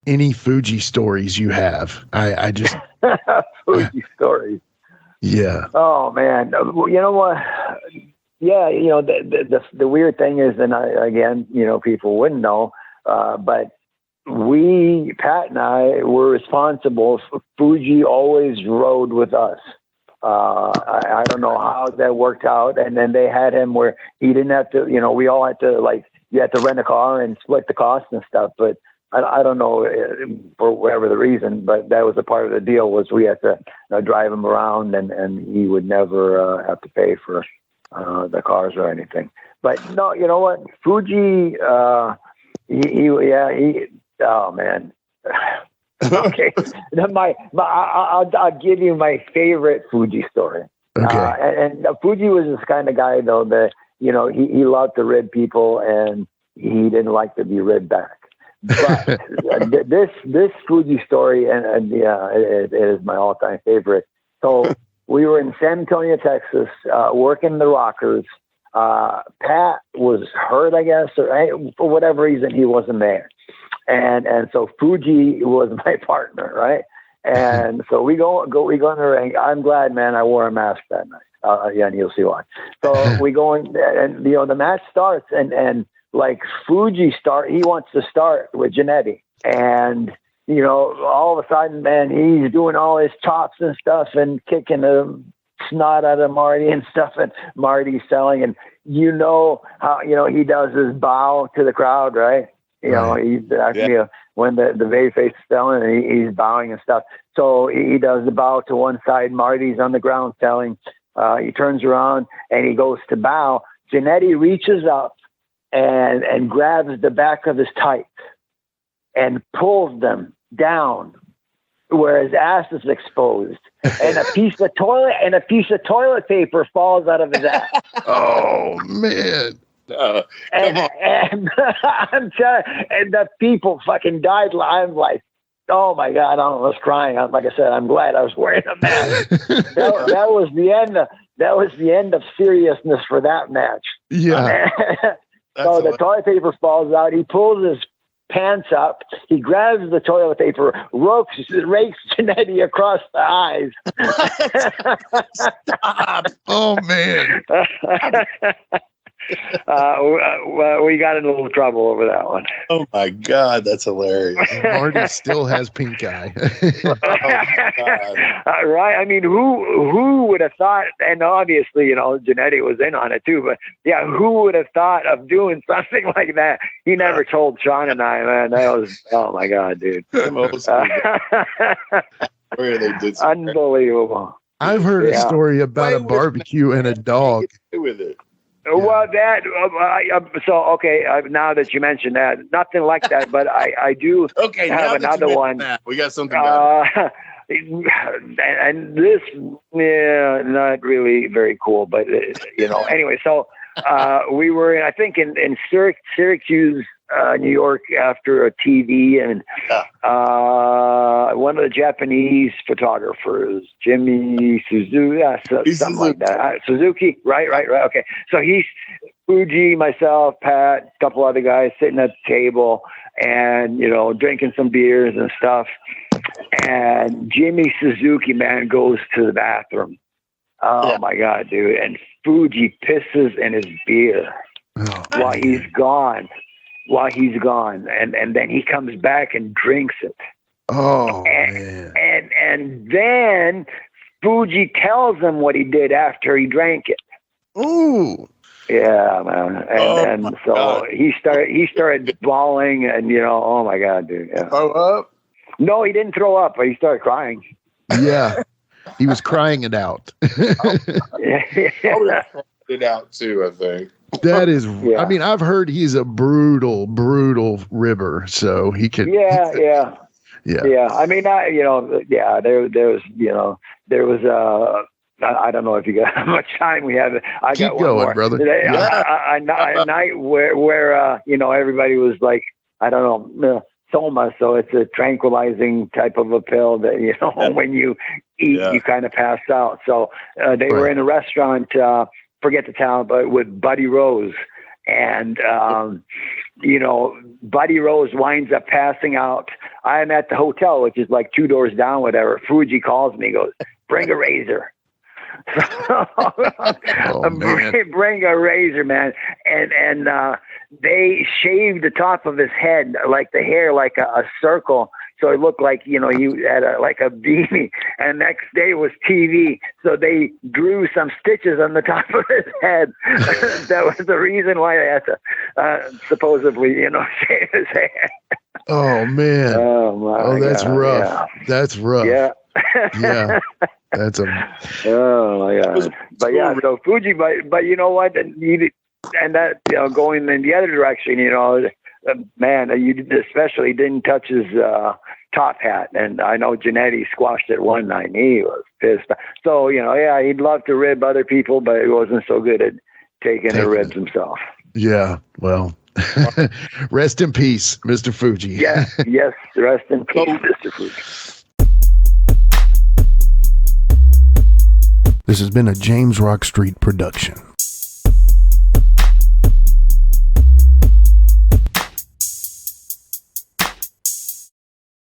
any Fuji stories you have. I just Fuji stories. Yeah. Oh man, you know what? Yeah, you know the weird thing is, and again, you know, people wouldn't know, but Pat and I were responsible. Fuji always rode with us. I don't know how that worked out. And then they had him where he didn't have to, you know, we all had to, like, you had to rent a car and split the cost and stuff. But I don't know for whatever the reason, but that was a part of the deal, was we had to drive him around, and he would never have to pay for the cars or anything. But no, you know what? Fuji, oh man. Okay. I'll give you my favorite Fuji story. Okay. And Fuji was this kind of guy, though, that, you know, he loved to rib people, and he didn't like to be ribbed back. But this Fuji story, and yeah, it is my all-time favorite. So we were in San Antonio, Texas, working the rockers. Pat was hurt, I guess, or for whatever reason, he wasn't there. And so Fuji was my partner, right? And so we go in the ring. I'm glad, man, I wore a mask that night. Yeah, and you'll see why. So we go in, and you know, the match starts, and like Fuji he wants to start with Jannetty, and you know, all of a sudden, man, he's doing all his chops and stuff, and kicking the snot out of Marty and stuff, and Marty's selling, and you know how, you know, he does his bow to the crowd, right? You know, he's actually when the babyface is selling, and he's bowing and stuff. So he does the bow to one side. Marty's on the ground selling. He turns around and he goes to bow. Jannetty reaches up and grabs the back of his tights and pulls them down where his ass is exposed, and a piece of toilet paper falls out of his ass. Oh man. And I'm telling, and the people fucking died. I'm like, oh my God, I was crying. Like I said, I'm glad I was wearing a mask. that was the end of seriousness for that match. Yeah. So the toilet paper falls out. He pulls his pants up. He grabs the toilet paper, rakes Jannetty across the eyes. Stop. Oh man. We got in a little trouble over that one. Oh my God, that's hilarious. Marty still has pink eye. Right? I mean, who would have thought? And obviously, you know, Jannetty was in on it too. But yeah, who would have thought of doing something like that? He never told Sean and I, man. That was, oh my God, dude. Unbelievable. I've heard a story about a barbecue and a dog. With it. Well, that now that you mentioned that, nothing like that, but I do have another one. We got something better. And this, not really very cool, but you know. Anyway, so we were I think in Syracuse, New York, after a TV, and one of the Japanese photographers, Jimmy Suzuki, something like that. Suzuki, right. Okay, so he's Fuji, myself, Pat, a couple other guys sitting at the table, and you know, drinking some beers and stuff. And Jimmy Suzuki, man, goes to the bathroom. Oh my God, dude! And Fuji pisses in his beer while he's gone. And then he comes back and drinks it. Oh, man. And then Fuji tells him what he did after he drank it. Ooh. Yeah, man. And so God. he started bawling, and you know, oh my God, dude. Yeah. Throw up? No, he didn't throw up, but he started crying. Yeah. He was crying it out. It out too, I think. That is, I mean, I've heard he's a brutal ribber, so he could. Yeah. I mean, there was I don't know if you got how much time we have. I Keep got going, one more. brother. A night where you know, everybody was like, I don't know, soma, so it's a tranquilizing type of a pill that, you know, when you eat, you kind of pass out. So they were in a restaurant. Forget the town, but with Buddy Rose, and you know, Buddy Rose winds up passing out I'm at the hotel, which is like 2 doors down, whatever. Fuji calls me, goes, bring a razor. Bring a razor, man. And they shaved the top of his head, like the hair, like a circle. So it looked like, you had like a beanie. And next day was TV. So they drew some stitches on the top of his head. That was the reason why they had to supposedly, shave his head. Oh, man. Oh, that's God. rough. Yeah. That's rough. Yeah. Yeah. That's oh my God. But yeah, so Fuji, but you know what? And that, going in the other direction, man, you especially didn't touch his top hat. And I know Janetti squashed it one night and he was pissed. So, he'd love to rib other people, but he wasn't so good at taking the ribs himself. Yeah. Well, rest in peace, Mr. Fuji. Yes. Rest in peace, Mr. Fuji. This has been a James Rock Street production.